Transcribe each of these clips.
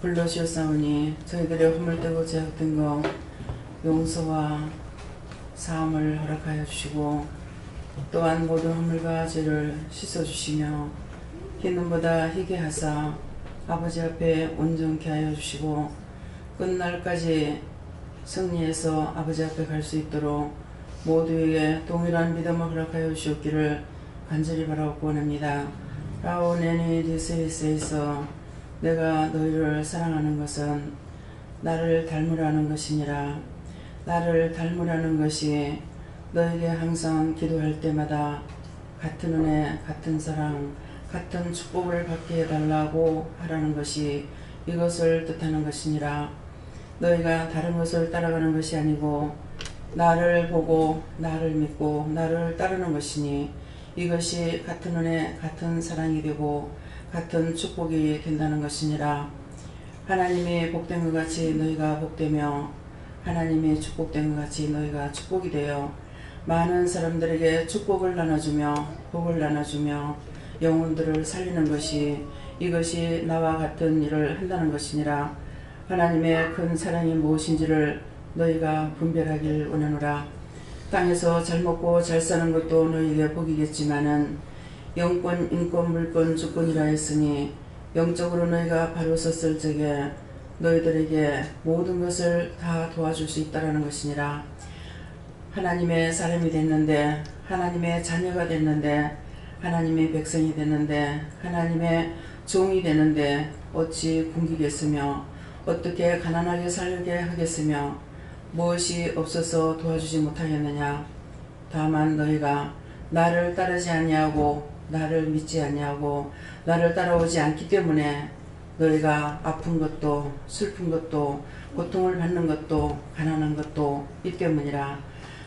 불러주었사오니 저희들의 허물되고 죄악된 것 용서와 사함을 허락하여 주시고 또한 모든 허물과 죄를 씻어주시며 흰 눈보다 희게 하사 아버지 앞에 온전케 하여 주시고 끝날까지 승리해서 아버지 앞에 갈 수 있도록 모두에게 동일한 믿음을 허락하여 주셨기를 간절히 바라고 원합니다. 라오네니 디세이스에서 내가 너희를 사랑하는 것은 나를 닮으라는 것이니라. 나를 닮으라는 것이 너에게 항상 기도할 때마다 같은 은혜, 같은 사랑, 같은 축복을 받게 해달라고 하라는 것이 이것을 뜻하는 것이니라. 너희가 다른 것을 따라가는 것이 아니고 나를 보고 나를 믿고 나를 따르는 것이니 이것이 같은 은혜, 같은 사랑이 되고 같은 축복이 된다는 것이니라. 하나님이 복된 것 같이 너희가 복되며 하나님이 축복된 것 같이 너희가 축복이 되어 많은 사람들에게 축복을 나눠주며 복을 나눠주며 영혼들을 살리는 것이 이것이 나와 같은 일을 한다는 것이니라. 하나님의 큰 사랑이 무엇인지를 너희가 분별하길 원하노라. 땅에서 잘 먹고 잘 사는 것도 너희에게 복이겠지만은 영권, 인권, 물권, 주권이라 했으니 영적으로 너희가 바로 섰을 적에 너희들에게 모든 것을 다 도와줄 수 있다라는 것이니라. 하나님의 사람이 됐는데 하나님의 자녀가 됐는데 하나님의 백성이 됐는데 하나님의 종이 되는데 어찌 굶기겠으며 어떻게 가난하게 살게 하겠으며 무엇이 없어서 도와주지 못하겠느냐. 다만 너희가 나를 따르지 아니하고 나를 믿지 아니하고 나를 따라오지 않기 때문에 너희가 아픈 것도 슬픈 것도 고통을 받는 것도 가난한 것도 이 때문이라.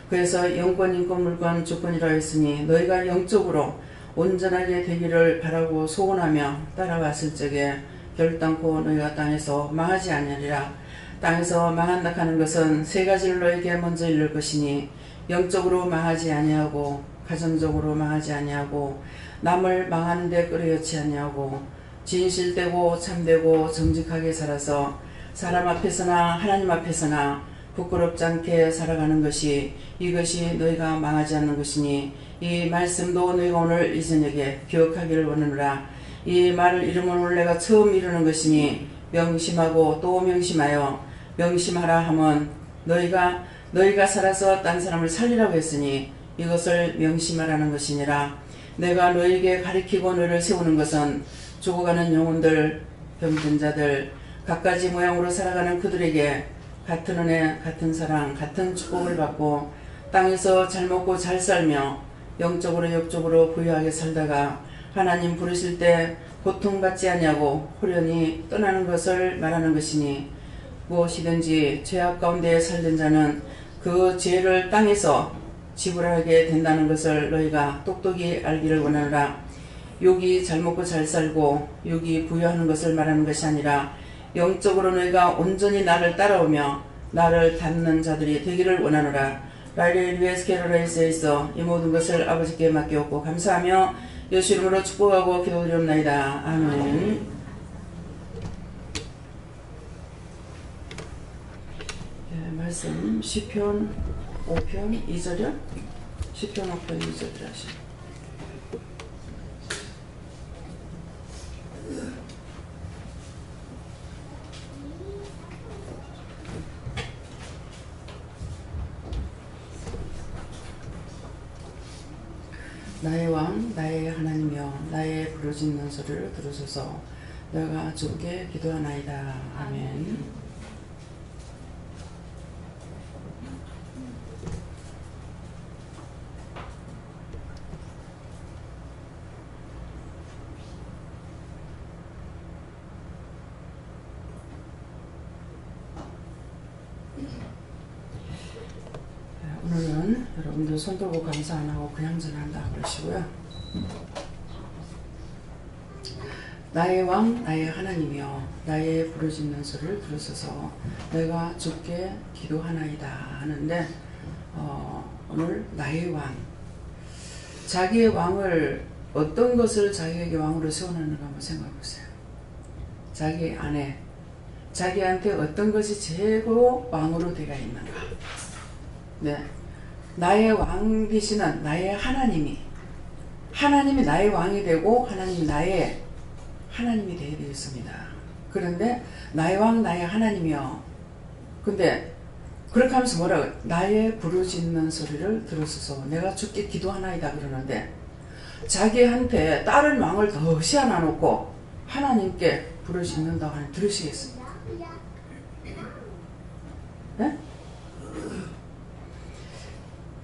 그래서 영권, 인권, 물권, 주권이라 했으니 너희가 영적으로 온전하게 되기를 바라고 소원하며 따라왔을 적에 결단코 너희가 땅에서 망하지 아니하리라. 땅에서 망한다 하는 것은 세 가지를 너에게 먼저 이룰 것이니 영적으로 망하지 아니하고 가정적으로 망하지 아니하고 남을 망하는 데 끌어여치 아니하고 진실되고 참되고 정직하게 살아서 사람 앞에서나 하나님 앞에서나 부끄럽지 않게 살아가는 것이 이것이 너희가 망하지 않는 것이니 이 말씀도 너희가 오늘 이 저녁에 기억하기를 원하노라. 이 말을 이루면 오늘 내가 처음 이루는 것이니 명심하고 또 명심하여 명심하라 하면 너희가 살아서 딴 사람을 살리라고 했으니 이것을 명심하라는 것이니라. 내가 너희에게 가리키고 너희를 세우는 것은 죽어가는 영혼들, 병든 자들, 갖가지 모양으로 살아가는 그들에게 같은 은혜, 같은 사랑, 같은 축복을 받고 땅에서 잘 먹고 잘 살며 영적으로 역적으로 부유하게 살다가 하나님 부르실 때 고통받지 아니하고 호련히 떠나는 것을 말하는 것이니 무엇이든지 죄악 가운데 살던 자는 그 죄를 땅에서 지불하게 된다는 것을 너희가 똑똑히 알기를 원하노라. 욕이 잘 먹고 잘 살고 욕이 부유하는 것을 말하는 것이 아니라 영적으로 너희가 온전히 나를 따라오며 나를 닮는 자들이 되기를 원하노라. 라이리 루에스 캐롤레이스에서 이 모든 것을 아버지께 맡겨오고 감사하며 예수 이름으로 축복하고 기도드리옵나이다. 아멘. 말씀 시편 5편 2절이요? 시편 5편 2절이라 하시네. 나의 왕 나의 하나님이여 나의 부르짖는 소리를 들으소서. 내가 주께 기도하나이다. 아멘. 오늘은 여러분들 손 들고 감사 안 하고 그냥 전한다 그러시고요. 나의 왕 나의 하나님이여 나의 부르짖는 소리를 들으소서. 내가 주께 기도하나이다 하는데 오늘 나의 왕, 자기의 왕을 어떤 것을 자기에게 왕으로 세워놨는가 한번 생각해 보세요. 자기 아내, 자기한테 어떤 것이 최고 왕으로 되어 있는가. 네. 나의 왕 되시는 나의 하나님이 나의 왕이 되고 하나님이 나의 하나님이 되어 있습니다. 그런데 나의 왕 나의 하나님이요. 근데 그렇게 하면서 뭐라고 나의 부르짖는 소리를 들으소서. 내가 주께 기도하나이다 그러는데 자기한테 다른 왕을 더 시아나 놓고 하나님께 부르짖는다고 하는 들으시겠습니까? 네?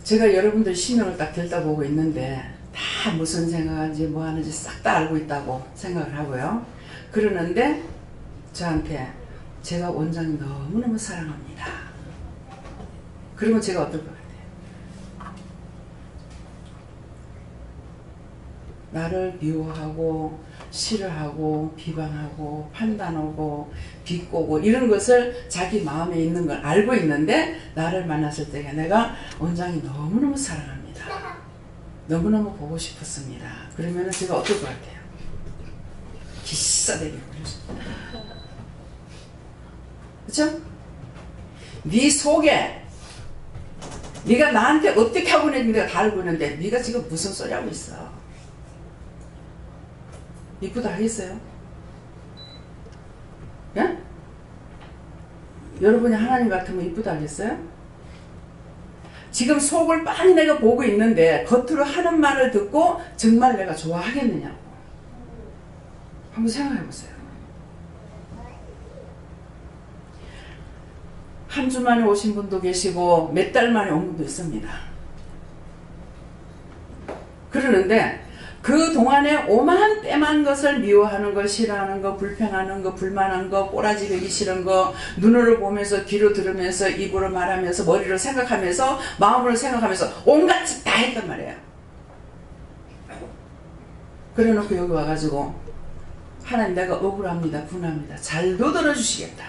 제가 여러분들 신명을 딱 들여다보고 있는데 다 무슨 생각하는지 뭐 하는지 싹 다 알고 있다고 생각을 하고요. 그러는데 저한테 제가 원장님 너무너무 사랑합니다. 그러면 제가 어떨 것 같아요? 나를 미워하고 싫어하고 비방하고 판단하고 비꼬고 이런 것을 자기 마음에 있는 걸 알고 있는데 나를 만났을 때 내가 원장이 너무너무 사랑합니다. 너무너무 보고 싶었습니다. 그러면 제가 어떨 것 같아요? 기싸대기 그렇죠? 네 속에 네가 나한테 어떻게 하고 있는지 내가 다 알고 있는데 네가 지금 무슨 소리 하고 있어? 이쁘다 하겠어요? 예? 여러분이 하나님 같으면 이쁘다 하겠어요? 지금 속을 빤히 내가 보고 있는데 겉으로 하는 말을 듣고 정말 내가 좋아하겠느냐고 한번 생각해 보세요. 한 주 만에 오신 분도 계시고 몇 달 만에 온 분도 있습니다. 그러는데 그 동안에 오만 때만 것을 미워하는 거, 싫어하는 거, 불평하는 거, 불만한 거, 꼬라지 베기 싫은 거, 눈으로 보면서, 귀로 들으면서, 입으로 말하면서, 머리로 생각하면서, 마음으로 생각하면서 온갖 짓 다 했단 말이에요. 그래 놓고 여기 와가지고 하나님 내가 억울합니다. 분합니다. 잘도 들어주시겠다.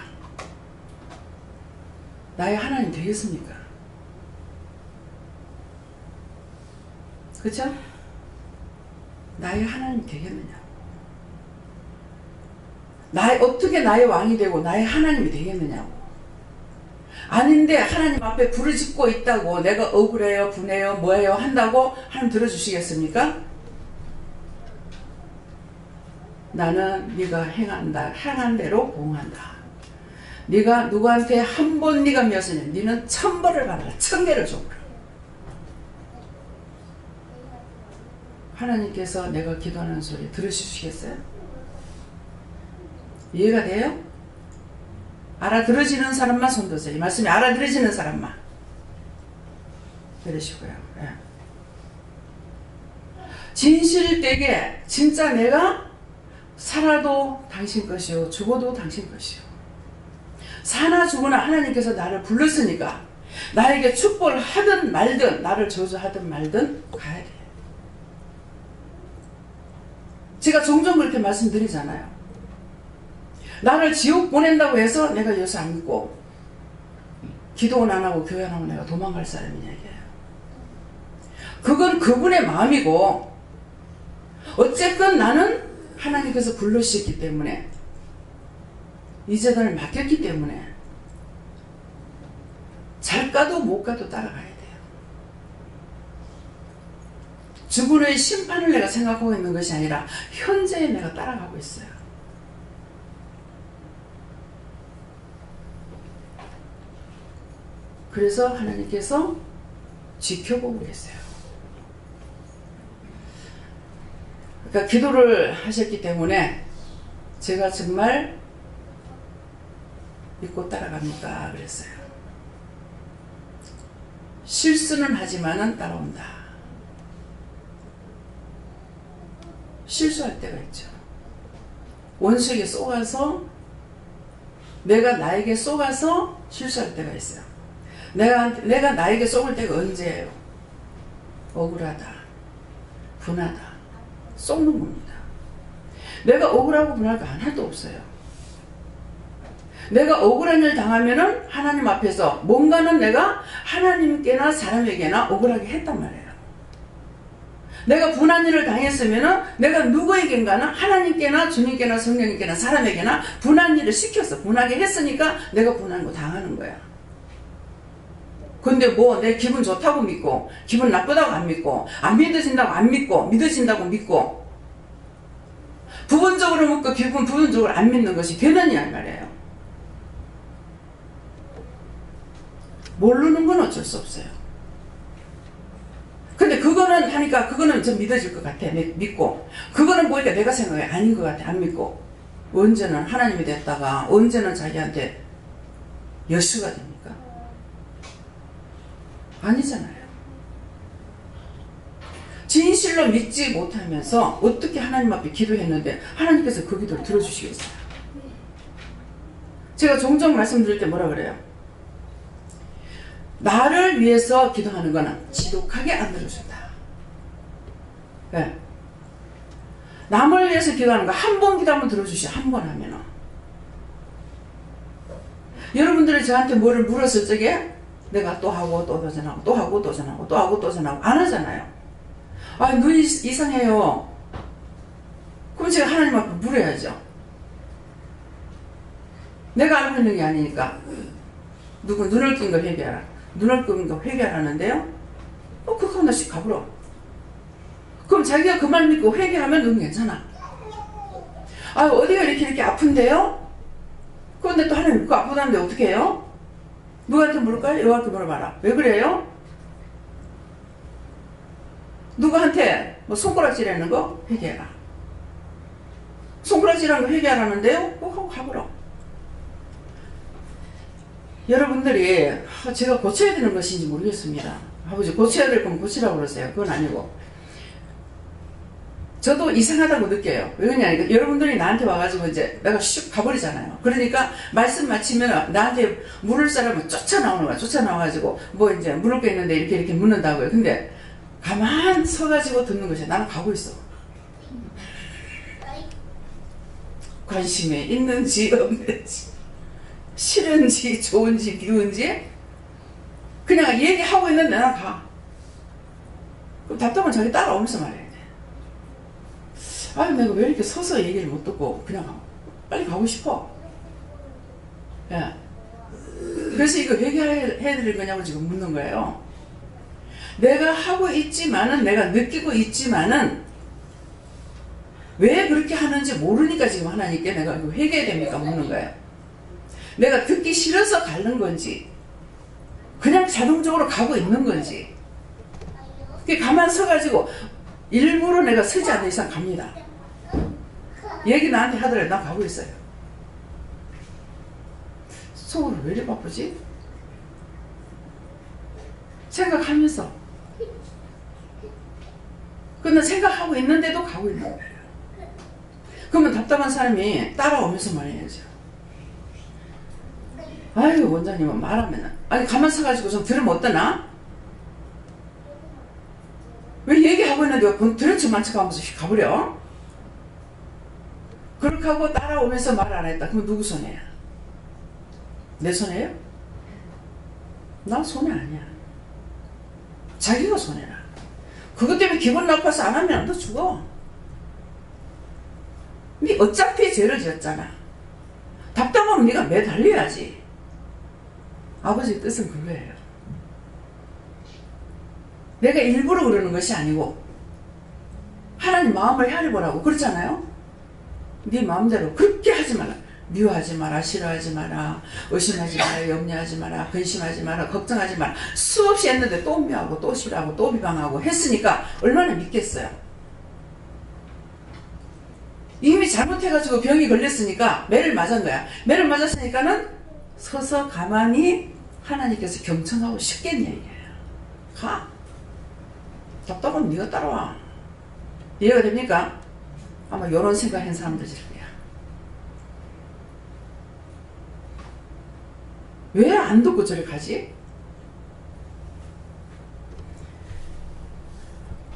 나의 하나님 되겠습니까? 그쵸? 나의 하나님 되겠느냐? 어떻게 나의 왕이 되고 나의 하나님이 되겠느냐고. 아닌데 하나님 앞에 부르짖고 있다고 내가 억울해요, 분해요, 뭐해요 한다고 하나님 들어주시겠습니까? 나는 네가 행한 대로 보응한다. 네가 누구한테 한 번 네가 미웠으니 네는 1000벌을 받아라. 1000개를 줘보라. 하나님께서 내가 기도하는 소리 들으시겠어요? 이해가 돼요? 알아들어지는 사람만 손드세요. 이 말씀이 알아들어지는 사람만 들으시고요. 네. 진실되게 진짜 내가 살아도 당신 것이요 죽어도 당신 것이요 사나 죽으나 하나님께서 나를 불렀으니까 나에게 축복을 하든 말든 나를 저주하든 말든 가야 돼. 제가 종종 그렇게 말씀드리잖아요. 나를 지옥 보낸다고 해서 내가 예수 안 믿고 기도는 안 하고 교회 안 하고 내가 도망갈 사람이냐 이게요. 그건 그분의 마음이고 어쨌건 나는 하나님께서 불러주셨기 때문에 이 재단을 맡겼기 때문에 잘 가도 못 가도 따라가야 돼요. 주군의 심판을 내가 생각하고 있는 것이 아니라 현재에 내가 따라가고 있어요. 그래서 하나님께서 지켜보고 계세요. 그러니까 기도를 하셨기 때문에 제가 정말 믿고 따라갑니까? 그랬어요. 실수는 하지만은 따라온다. 실수할 때가 있죠. 원수에게 쏘가서 내가 나에게 쏘가서 실수할 때가 있어요. 내가 나에게 쏘을 때가 언제예요? 억울하다, 분하다, 쏘는 겁니다. 내가 억울하고 분할 거 하나도 없어요. 내가 억울한 일 당하면은 하나님 앞에서 뭔가는 내가 하나님께나 사람에게나 억울하게 했단 말이에요. 내가 분한 일을 당했으면은 내가 누구에게인가는 하나님께나 주님께나 성령님께나 사람에게나 분한 일을 시켰어. 분하게 했으니까 내가 분한 거 당하는 거야. 근데 뭐 내 기분 좋다고 믿고 기분 나쁘다고 안 믿고 안 믿어진다고 안 믿고 믿어진다고 믿고 부분적으로 믿고 기분 부분적으로 안 믿는 것이 되느냐 이 말이에요. 모르는 건 어쩔 수 없어요. 근데 그거는 하니까 그거는 좀 믿어질 것 같아. 믿고 그거는 보니까 내가 생각해 아닌 것 같아. 안 믿고 언제는 하나님이 됐다가 언제는 자기한테 여수가 됩니까? 아니잖아요. 진실로 믿지 못하면서 어떻게 하나님 앞에 기도했는데 하나님께서 그 기도를 들어주시겠어요? 제가 종종 말씀드릴 때 뭐라 그래요? 나를 위해서 기도하는 거는 지독하게 안 들어준다. 네. 남을 위해서 기도하는 거 한 번 기도하면 들어주시. 한 번 하면은. 여러분들이 저한테 뭐를 물었을 적에 내가 또 하고 또 도전하고 또 하고 도전하고 또 하고 도전하고 안 하잖아요. 아, 눈이 이상해요. 그럼 제가 하나님 앞에 물어야죠. 내가 알고 있는 게 아니니까. 누구 눈을 낀 거 회개하라. 눈을 낀 거 회개하라는데요. 그거 하나씩 가불어. 그럼 자기가 그 말 믿고 회개하면 눈 괜찮아. 아, 어디가 이렇게 아픈데요? 그런데 또 하나님 그거 아프다는데 어떻게 해요? 누구한테 물을까요? 여호와한테 물어봐라. 왜 그래요? 누구한테 뭐 손가락질하는 거 회개해라. 손가락질하는 거 회개하라는데요? 그거 하고 가보라. 여러분들이 제가 고쳐야 되는 것인지 모르겠습니다. 아버지 고쳐야 될 거면 고치라고 그러세요. 그건 아니고 저도 이상하다고 느껴요. 왜 그러냐니까 여러분들이 나한테 와가지고 이제 내가 슉 가버리잖아요. 그러니까 말씀 마치면 나한테 물을 사람은 쫓아나오는 거야. 쫓아나와가지고 뭐 이제 물을 게 있는데 이렇게 묻는다고요. 근데 가만 서가지고 듣는 것이야. 나는 가고 있어. 관심이 있는지 없는지 싫은지 좋은지 미운지 그냥 얘기하고 있는데 나는 가. 그럼 답답하면 자기 따라오면서 말해. 아, 내가 왜 이렇게 서서 얘기를 못 듣고 그냥 빨리 가고 싶어. 예. 그래서 이거 회개해야 될 거냐고 지금 묻는 거예요. 내가 하고 있지만은 내가 느끼고 있지만은 왜 그렇게 하는지 모르니까 지금 하나님께 내가 이거 회개해야 됩니까 묻는 거예요. 내가 듣기 싫어서 가는 건지 그냥 자동적으로 가고 있는 건지 가만 서가지고 일부러 내가 서지 않는 이상 갑니다. 얘기 나한테 하더라도 난 가고 있어요. 속으로 왜 이렇게 바쁘지? 생각하면서. 근데 생각하고 있는데도 가고 있는 거예요. 그러면 답답한 사람이 따라오면서 말해야죠. 아유 원장님은 말하면 아니 가만 서가지고 좀 들으면 어떠나? 왜 얘기하고 있는데 왜 들은 척만 척하면서 가버려? 그렇게 하고 따라오면서 말 안 했다. 그럼 누구 손해야? 내 손해요? 나 손해 아니야. 자기가 손해라. 그것 때문에 기분 나빠서 안 하면 너 죽어. 네 어차피 죄를 지었잖아. 답답하면 네가 매달려야지. 아버지 뜻은 그거예요. 내가 일부러 그러는 것이 아니고 하나님 마음을 헤아려보라고 그렇잖아요. 네 마음대로 그렇게 하지 마라. 미워하지 마라. 싫어하지 마라. 의심하지 마라. 염려하지 마라. 근심하지 마라. 걱정하지 마라. 수없이 했는데 또 미워하고 또 싫어하고 또 비방하고 했으니까 얼마나 믿겠어요. 이미 잘못해가지고 병이 걸렸으니까 매를 맞은 거야. 매를 맞았으니까는 서서 가만히 하나님께서 경청하고 싶겠냐 이게요. 가. 답답하면 네가 따라와. 이해가 됩니까? 아마 이런 생각한 사람들일 거야. 왜 안 듣고 저리 가지?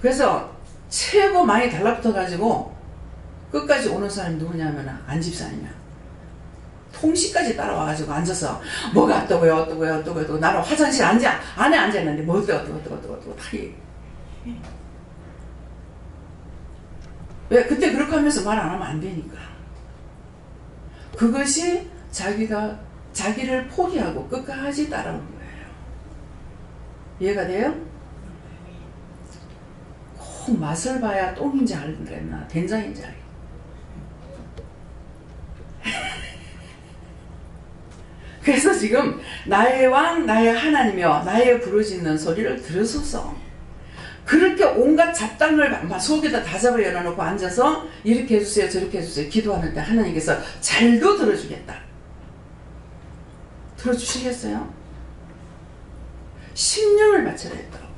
그래서 최고 많이 달라붙어가지고 끝까지 오는 사람이 누구냐면 안집사님이야. 통시까지 따라와가지고 앉아서 뭐가 어떠고요 나는 화장실 안에 앉아있는데 뭐 어떠고 다 왜? 그때 그렇게 하면서 말 안 하면 안 되니까. 그것이 자기를 포기하고 끝까지 따라오는 거예요. 이해가 돼요? 꼭 맛을 봐야 똥인지 알겠나 된장인지 알겠나. 그래서 지금 나의 왕 나의 하나님이여 나의 부르짖는 소리를 들으소서. 그렇게 온갖 잡담을 속에다 다 잡아 열어놓고 앉아서 이렇게 해주세요 저렇게 해주세요 기도하는데 하나님께서 잘도 들어주겠다. 들어주시겠어요? 심령을 바쳐야 했더라고.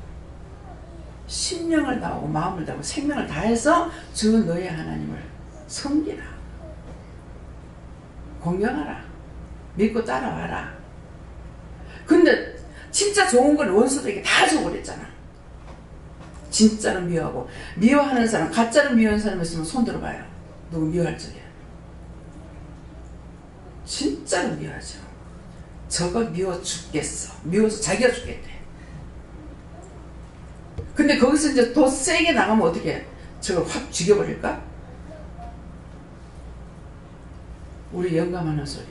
심령을 다하고 마음을 다하고 생명을 다해서 주 너의 하나님을 섬기라. 공경하라. 믿고 따라와라. 근데 진짜 좋은 건 원수들에게 다 줘버렸잖아. 진짜로 미워하고 미워하는 사람 가짜로 미워하는 사람 있으면 손 들어봐요. 누구 미워할 적에 진짜로 미워하죠. 저거 미워 죽겠어. 미워서 자기가 죽겠대. 근데 거기서 이제 더 세게 나가면 어떻게 해? 저걸 확 죽여버릴까? 우리 영감하는 소리.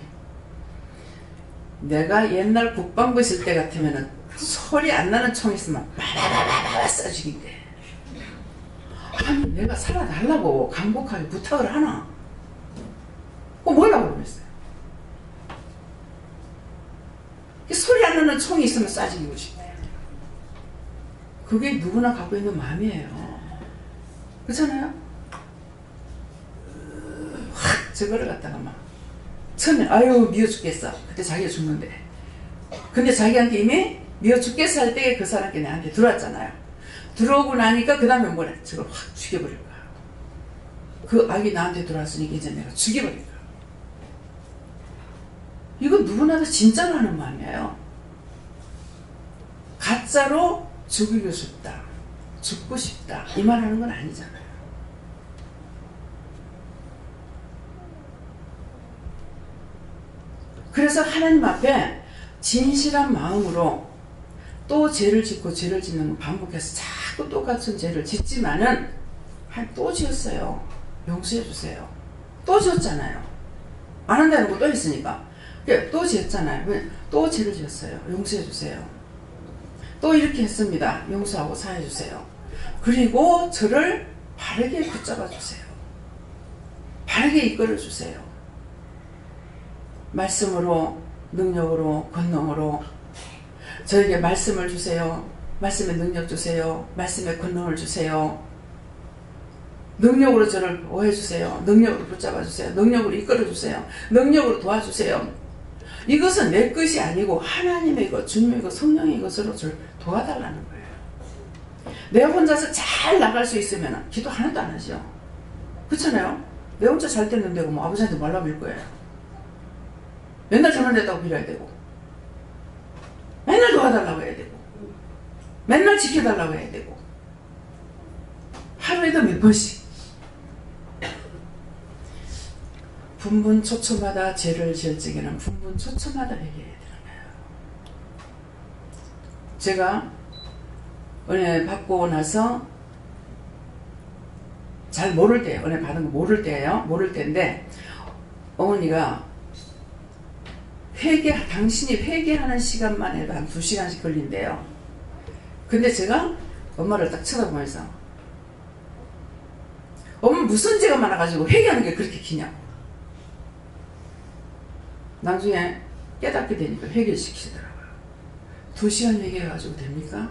내가 옛날 국방부 있을 때 같으면은 소리 안 나는 총 있으면 바라바라바라 쏴 죽인대. 아니 내가 살아달라고 강복하게 부탁을 하나? 뭐라고 그랬어요? 소리 안 나는 총이 있으면 쏴 죽이고 싶대. 그게 누구나 갖고 있는 마음이에요. 그렇잖아요? 확 저거를 갖다가 막 처음에 아유 미워 죽겠어. 그때 자기가 죽는데. 근데 자기한테 이미 미워 죽겠어 할 때 그 사람께 내한테 들어왔잖아요. 들어오고 나니까 그 다음에 뭐래? 저걸 확 죽여버릴 거야. 그 악이 나한테 들어왔으니까 이제 내가 죽여버릴 거야. 이건 누구나 다 진짜로 하는 마음이에요. 가짜로 죽이고 싶다. 죽고 싶다. 이 말 하는 건 아니잖아요. 그래서 하나님 앞에 진실한 마음으로 또 죄를 짓고 죄를 짓는 걸 반복해서 자꾸 똑같은 죄를 짓지만은 또 지었어요. 용서해 주세요. 또 지었잖아요. 안 한다는 거 또 했으니까. 또 지었잖아요. 또 죄를 지었어요. 용서해 주세요. 또 이렇게 했습니다. 용서하고 사해 주세요. 그리고 저를 바르게 붙잡아 주세요. 바르게 이끌어 주세요. 말씀으로, 능력으로, 권능으로 저에게 말씀을 주세요. 말씀에 능력 주세요. 말씀에 권능을 주세요. 능력으로 저를 보호해 주세요. 능력으로 붙잡아 주세요. 능력으로 이끌어 주세요. 능력으로 도와주세요. 이것은 내 것이 아니고 하나님의 것, 주님의 것, 성령의 것으로 저를 도와달라는 거예요. 내가 혼자서 잘 나갈 수 있으면 기도 하나도 안 하죠. 그렇잖아요? 내 혼자 잘 됐는데 뭐 아버지한테 말라 빌 거예요. 맨날 전화냈다고 빌어야 되고 맨날 도와달라고 해야 되고 맨날 지켜달라고 해야 되고 하루에도 몇 번씩 분분초초마다 죄를 지을 적에는 분분초초마다 회개해야 되는 거예요. 제가 은혜 받고 나서 잘 모를 때예요. 은혜 받은 거 모를 때예요. 모를 때인데 어머니가 당신이 회개하는 시간만 해도 한 2시간씩 걸린대요. 근데 제가 엄마를 딱 쳐다보면서 엄마 무슨 죄가 많아가지고 회개하는 게 그렇게 기냐고. 나중에 깨닫게 되니까 회개를 시키더라고요. 2시간 회개해가지고 됩니까?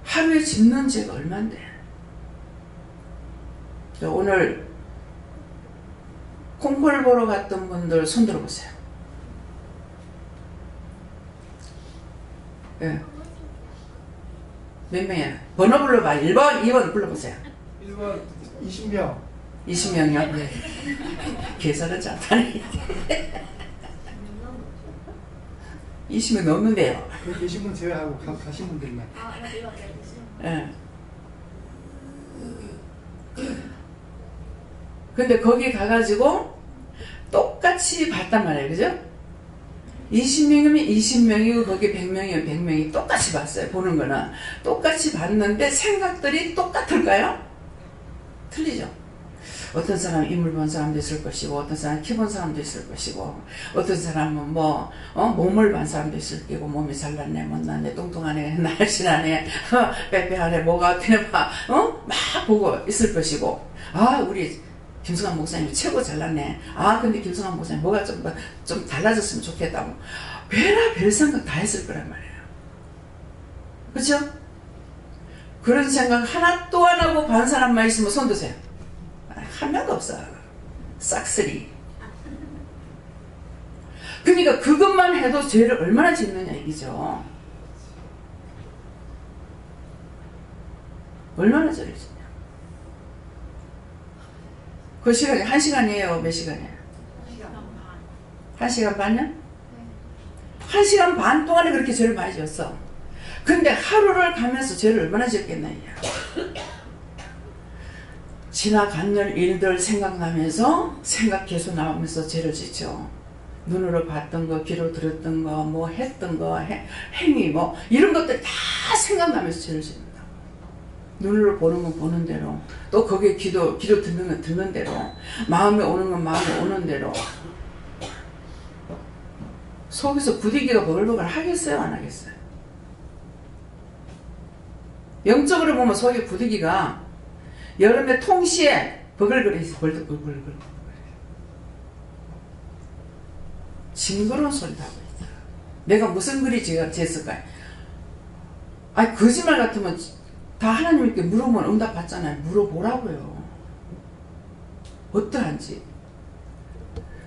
하루에 짓는 죄가 얼만데. 오늘 콩쿨 보러 갔던 분들 손 들어보세요. 예. 몇 명이야? 번호 불러봐. 1번, 2번 불러보세요. 1번 20명. 20명이요? 네. 계산은 잘하네. 20명 넘는데요. 그 계신 분 제외하고 가신 분들만. 예. 근데 거기 가가지고 똑같이 봤단 말이에요. 그죠? 20명이면 20명이고 거기 100명이면 100명이 똑같이 봤어요. 보는 거는. 똑같이 봤는데 생각들이 똑같을까요? 틀리죠. 어떤 사람은 인물 본 사람도 있을 것이고, 어떤 사람은 키 본 사람도 있을 것이고, 어떤 사람은 몸을 본 사람도 있을 거고, 몸이 잘났네, 못났네, 뚱뚱하네, 날씬하네, 빼빼하네, 뭐가 어때네, 막 보고 있을 것이고, 우리 김성환 목사님이 최고 잘났네. 근데 김성환 목사님 뭐가 좀 달라졌으면 좋겠다고. 별 생각 다 했을 거란 말이에요. 그렇죠? 그런 생각 하나도 안 하고 반 사람만 있으면 손 드세요. 한 명도 없어. 싹쓸이. 그러니까 그것만 해도 죄를 얼마나 짓느냐 얘기죠. 얼마나 죄를 짓냐. 그 시간이 1시간이에요? 몇 시간이에요? 1시간 반이요? 1시간 반 동안에 그렇게 죄를 많이 지었어. 근데 하루를 가면서 죄를 얼마나 지었겠나 이야. 지나간 일들 생각나면서 생각 계속 나오면서 죄를 짓죠. 눈으로 봤던 거, 귀로 들었던 거, 뭐 했던 거, 행위 뭐 이런 것들 다 생각나면서 죄를 짓는다. 눈으로 보는 건 보는 대로, 또 거기에 귀로 듣는 건 듣는 대로, 마음에 오는 건 마음에 오는 대로. 속에서 부디기가 버글버글 하겠어요, 안 하겠어요? 영적으로 보면 속에 부디기가 여름에 통시에 버글거리지, 벌떡벌글. 징그러운 소리도 하고 있다. 내가 무슨 글이 쟀을까요? 거짓말 같으면 다 하나님께 물어보면 응답 받잖아요. 물어보라고요. 어떠한지.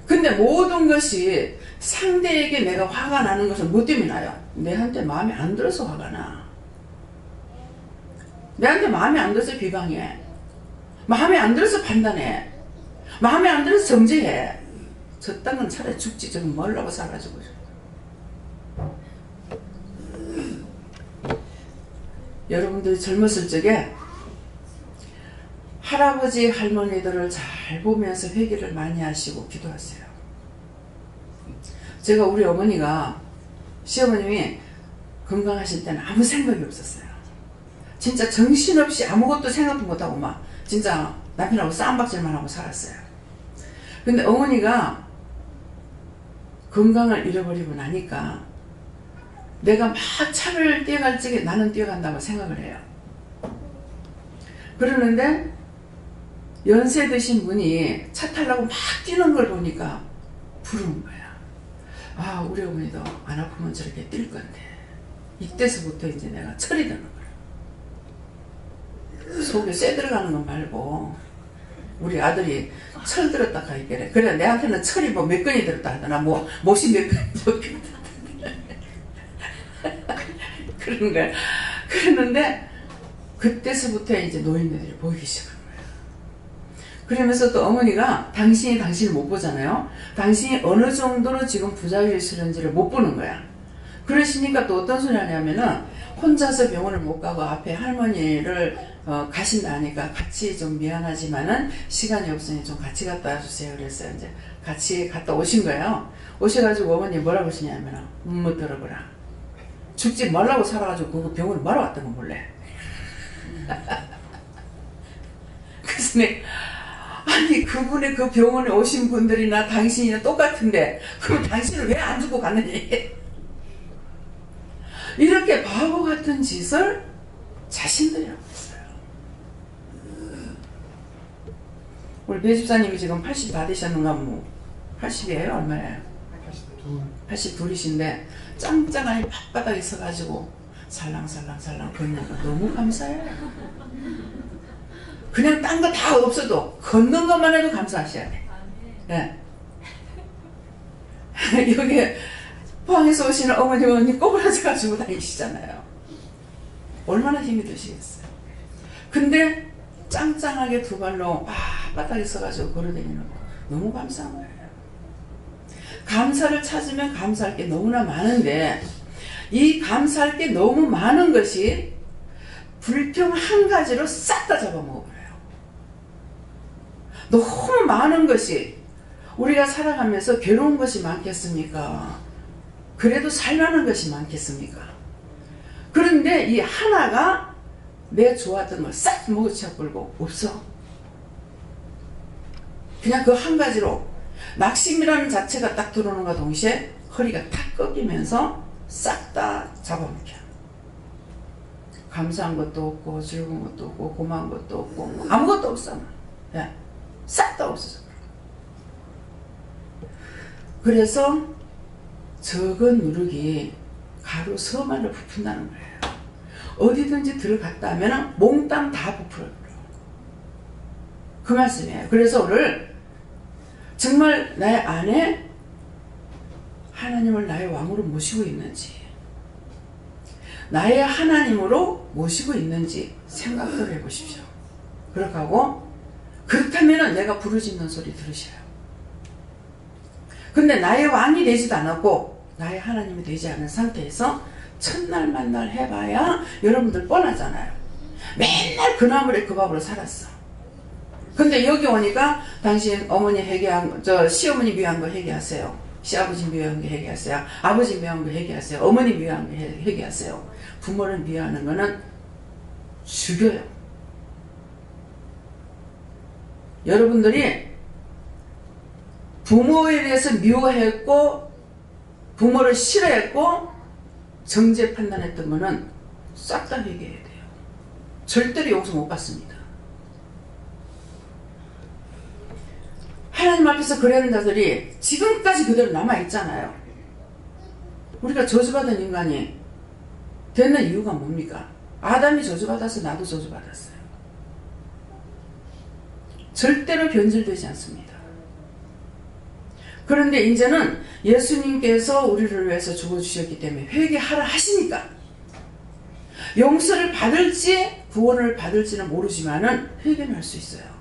근데 모든 것이 상대에게 내가 화가 나는 것은 뭐 때문에 나요? 내한테 마음에 안 들어서 화가 나. 내한테 마음에 안 들어서 비방해. 마음에 안 들어서 판단해. 마음에 안 들어서 정죄해. 저딴 건 차라리 죽지. 저건 뭐라고 살아가지고. 여러분들이 젊었을 적에 할아버지 할머니들을 잘 보면서 회개를 많이 하시고 기도하세요. 제가 우리 어머니가, 시어머님이 건강하실 때는 아무 생각이 없었어요. 진짜 정신없이 아무것도 생각도 못하고 막 진짜 남편하고 싸움박질만 하고 살았어요. 근데 어머니가 건강을 잃어버리고 나니까 내가 막 차를 뛰어갈 적에 나는 뛰어간다고 생각을 해요. 그러는데 연세 드신 분이 차 타려고 막 뛰는 걸 보니까 부러운 거야. 우리 어머니도 안 아프면 저렇게 뛸 건데. 이때서부터 이제 내가 철이 드는 거야. 속에 쇠 들어가는 거 말고, 우리 아들이 철 들었다 하니까 그래 내한테는 철이 뭐 몇 건이 들었다 하더나, 뭐 못이 몇 건이 그런 거야. 그랬는데 그때서부터 이제 노인네들이 보이기 시작한 거야. 그러면서 또 어머니가 당신이 당신을 못 보잖아요. 당신이 어느 정도로 지금 부자일스런지를 못 보는 거야. 그러시니까 또 어떤 소리 하냐면은 혼자서 병원을 못 가고 앞에 할머니를 가신다 하니까 같이 좀 미안하지만은 시간이 없으니 좀 같이 갔다 와주세요. 그랬어요. 이제 같이 갔다 오신 거예요. 오셔가지고 어머니 뭐라고 하시냐면 못 들어보라. 죽지 말라고 살아가지고 그 병원을 말아 왔던 거 몰래. 그래서 아니 그분의 그 병원에 오신 분들이나 당신이나 똑같은데 그럼 당신은 왜 안 죽고 갔느냐. 이렇게 바보 같은 짓을 자신들이 하고 있어요. 우리 배 집사님이 지금 80 다 되셨는가 뭐 80이에요? 얼마예요? 82이신데 짱짱하니 빳바닥에 있어가지고 살랑살랑 걷는 거 너무 감사해요. 그냥 딴 거 다 없어도 걷는 것만 해도 감사하셔야 돼. 네. 여기 포항에서 오시는 어머니 꼬부라져 가지고 다니시잖아요. 얼마나 힘이 드시겠어요. 근데 짱짱하게 두 발로 바닥에 있어가지고 걸어다니는 거 너무 감사한 거예요. 감사를 찾으면 감사할 게 너무나 많은데 이 감사할 게 너무 많은 것이 불평 한 가지로 싹 다 잡아먹어버려요. 너무 많은 것이, 우리가 살아가면서 괴로운 것이 많겠습니까? 그래도 살만한 것이 많겠습니까? 그런데 이 하나가 내 좋았던 걸 싹 먹어치워 버리고 없어. 그냥 그 한 가지로 낙심이라는 자체가 딱 들어오는과 동시에 허리가 탁 꺾이면서 싹 다 잡아먹혀. 감사한 것도 없고 즐거운 것도 없고 고마운 것도 없고 아무것도 없어. 싹 다 없어져. 그래서 적은 누룩이 가루 서만을 부푼다는 거예요. 어디든지 들어갔다 하면 몽땅 다 부풀어버려. 그 말씀이에요. 그래서 오늘 정말 나의 안에 하나님을 나의 왕으로 모시고 있는지, 나의 하나님으로 모시고 있는지 생각을 해보십시오. 그렇게 하고 그렇다면 내가 부르짖는 소리 들으셔요. 근데 나의 왕이 되지도 않았고 나의 하나님이 되지 않은 상태에서 첫날 만날 해봐야 여러분들 뻔하잖아요. 맨날 그 나물에 그 밥으로 살았어. 근데 여기 오니까 당신 어머니 회개한 시어머니 미워한 거 회개하세요. 시아버지 미워한 거 회개하세요. 아버지 미워한 거 회개하세요. 어머니 미워한 거 회개하세요. 부모를 미워하는 거는 죽여요. 여러분들이 부모에 대해서 미워했고 부모를 싫어했고 정죄 판단했던 거는 싹 다 회개해야 돼요. 절대로 용서 못 받습니다. 하나님 앞에서 그러는 자들이 지금까지 그대로 남아있잖아요. 우리가 저주받은 인간이 되는 이유가 뭡니까? 아담이 저주받아서 나도 저주받았어요. 절대로 변질되지 않습니다. 그런데 이제는 예수님께서 우리를 위해서 죽어주셨기 때문에 회개하라 하시니까 용서를 받을지 구원을 받을지는 모르지만은 회개는 할 수 있어요.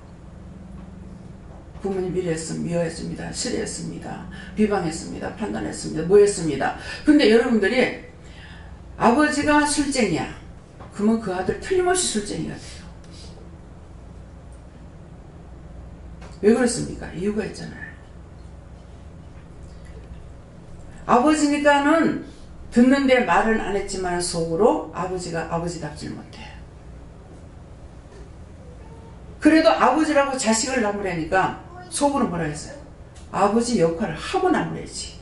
부모님 미워했습니다. 싫어했습니다. 비방했습니다. 판단했습니다. 뭐했습니다. 근데 여러분들이 아버지가 술쟁이야. 그러면 그 아들 틀림없이 술쟁이가 돼요. 왜 그렇습니까? 이유가 있잖아요. 아버지니까는 듣는데 말은 안 했지만 속으로 아버지가 아버지답질 못해. 그래도 아버지라고 자식을 낳으려니까 속으로 뭐라 했어요? 아버지 역할을 하고 나무래지.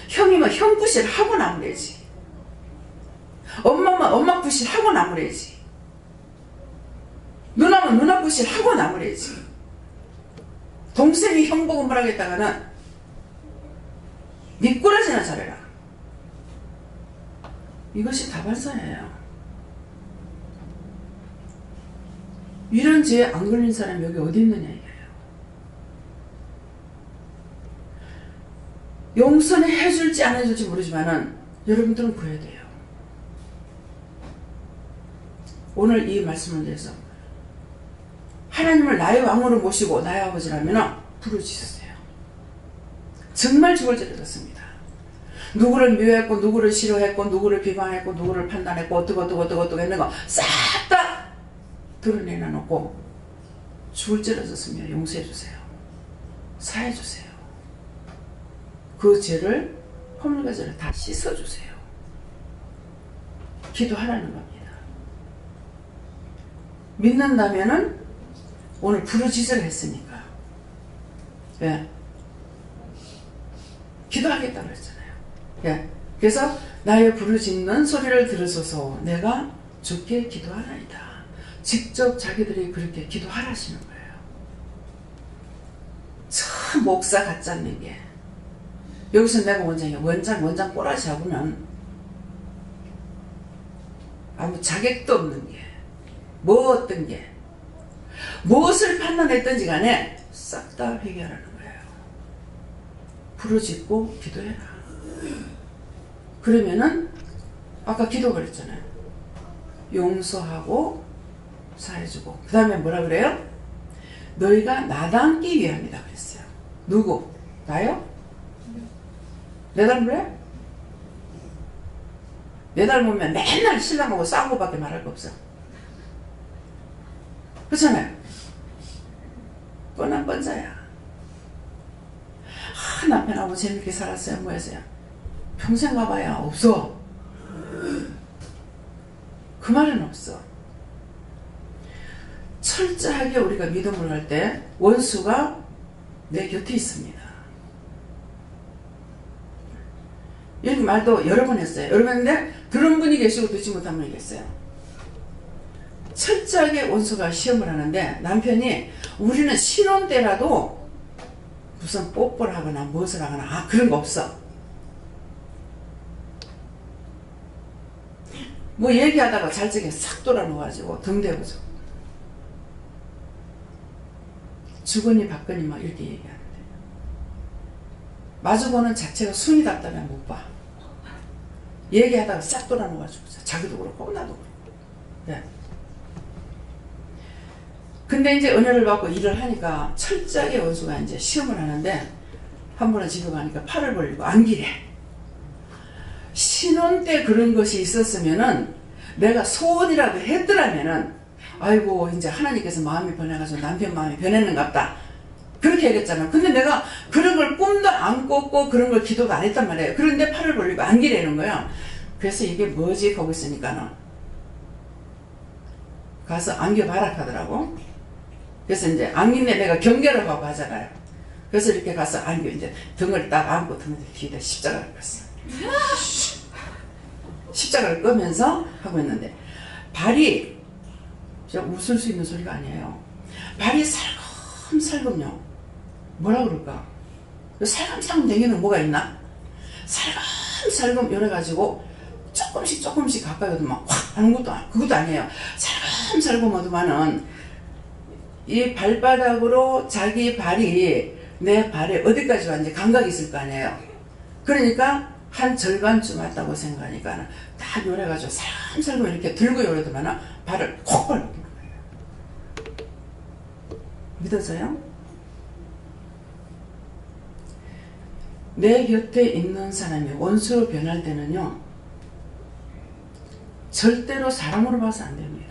형이면 형 부실 하고 나무래지. 엄마면 엄마 부실 하고 나무래지. 누나면 누나 부실 하고 나무래지. 동생이 형 보고 뭐라 했다가는 미꾸라지나 잘해라. 이것이 다반사예요. 이런 죄에 안 걸린 사람이 여기 어디 있느냐 이거예요. 용서는 해줄지 안 해줄지 모르지만은 여러분들은 구해야 돼요. 오늘 이 말씀을 위해서 하나님을 나의 왕으로 모시고 나의 아버지라면 부르짖으세요. 정말 죽을 죄를 졌습니다. 누구를 미워했고 누구를 싫어했고 누구를 비방했고 누구를 판단했고 어떻게 했는 거 싹 다 드러내놓고 죽을 죄를 졌으면 용서해주세요. 사해주세요. 그 죄를 허물과 죄를 다 씻어주세요. 기도하라는 겁니다. 믿는다면은 오늘 부르짖으라 했으니까 예. 기도하겠다고 그랬잖아요. 예. 그래서 나의 부르짖는 소리를 들으소서 내가 주께 기도하나이다. 직접 자기들이 그렇게 기도하라시는 거예요. 참 목사 같지 않는 게 여기서 내가 원장이야. 원장 꼬라지 잡으면 아무 자격도 없는 게 뭐 어떤 게 무엇을 판단했든지 간에 싹 다 회개하라는 거예요. 부르짖고 기도해라. 그러면은 아까 기도 그랬잖아요. 용서하고 사해주고 그 다음에 뭐라 그래요? 너희가 나닮기 위함이다 그랬어요. 누구? 나요? 내 닮으래? 내 닮으면 맨날 신랑하고 싸우고 밖에 말할 거 없어. 그렇잖아요. 뻔한 뻔자야. 남편하고 재밌게 살았어요. 뭐 했어요? 평생 가봐야 없어. 그 말은 없어. 철저하게 우리가 믿음으로 할 때 원수가 내 곁에 있습니다. 이렇게 말도 여러 번 했어요. 여러 번 했는데 들은 분이 계시고 듣지 못한 분이 계세요. 철저하게 원수가 시험을 하는데 남편이 우리는 신혼 때라도 무슨 뽀뽀를 하거나 무엇을 하거나 그런 거 없어. 뭐 얘기하다가 잘적에 싹 돌아누워가지고 등 대고서 주거니 받거니 막 이렇게 얘기하는데 마주보는 자체가 순이 답답해 못 봐. 얘기하다가 싹 돌아누워가지고 자기도 그렇고 나도 그렇고. 네. 근데 이제 은혜를 받고 일을 하니까 철저하게 원수가 이제 시험을 하는데 한 번은 집에 가니까 팔을 벌리고 안기래. 신혼 때 그런 것이 있었으면은 내가 소원이라도 했더라면은 아이고 이제 하나님께서 마음이 변해가지고 남편 마음이 변했는갑다 그렇게 얘기했잖아. 근데 내가 그런 걸 꿈도 안 꿨고 그런 걸 기도도 안 했단 말이에요. 그런데 팔을 벌리고 안기래는 거야. 그래서 이게 뭐지 하고 있으니까는 가서 안겨봐라 하더라고. 그래서 이제 안긴데 내가 경계를 하고 하잖아요. 그래서 이렇게 가서 안겨 이제 등을 딱 안고 등 뒤에다 십자가를 껐어. 십자가를 끄면서 하고 있는데 발이 진짜 웃을 수 있는 소리가 아니에요. 발이 살금살금요. 뭐라 그럴까? 살금살금 댕기는 뭐가 있나? 살금살금 이래가지고 조금씩 가까이 오도 막 확 하는 것도 그것도 아니에요. 살금살금 오더만은 이 발바닥으로 자기 발이 내 발에 어디까지 왔는지 감각이 있을 거 아니에요. 그러니까 한 절반쯤 왔다고 생각하니까 딱 요래가지고 살금살금 이렇게 들고 요래더만은 발을 콕 벌리는 거예요. 믿어져요? 내 곁에 있는 사람이 원수로 변할 때는요 절대로 사람으로 봐서 안 됩니다.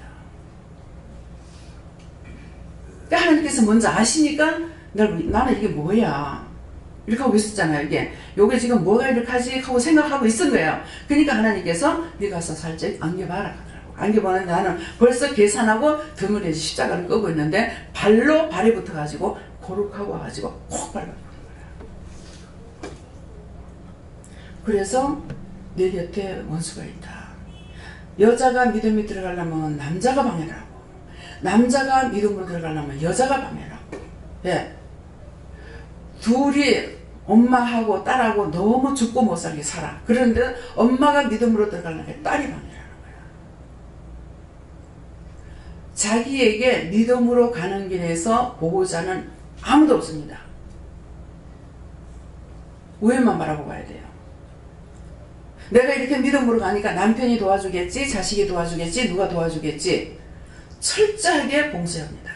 그러니까 하나님께서 먼저 아시니까 나는 이게 뭐야 이렇게 하고 있었잖아요. 요게 지금 뭐가 이렇게 하지 하고 생각하고 있은 거예요. 그러니까 하나님께서 네가 가서 살짝 안겨봐라 하더라고. 안겨보는데 나는 벌써 계산하고 등을 이제 십자가를 끄고 있는데 발에 붙어가지고 고룩하고 와가지고 콕 발라버린 거예요. 그래서 내 곁에 원수가 있다. 여자가 믿음이 들어가려면 남자가 방해를 하고 남자가 믿음으로 들어가려면 여자가 방해를 하고 예. 둘이 엄마하고 딸하고 너무 죽고 못 살게 살아. 그런데 엄마가 믿음으로 들어가려면 딸이 방해를 하는 거야. 자기에게 믿음으로 가는 길에서 보호자는 아무도 없습니다. 우회만 바라보고 가야 돼요. 내가 이렇게 믿음으로 가니까 남편이 도와주겠지, 자식이 도와주겠지, 누가 도와주겠지. 철저하게 봉쇄합니다.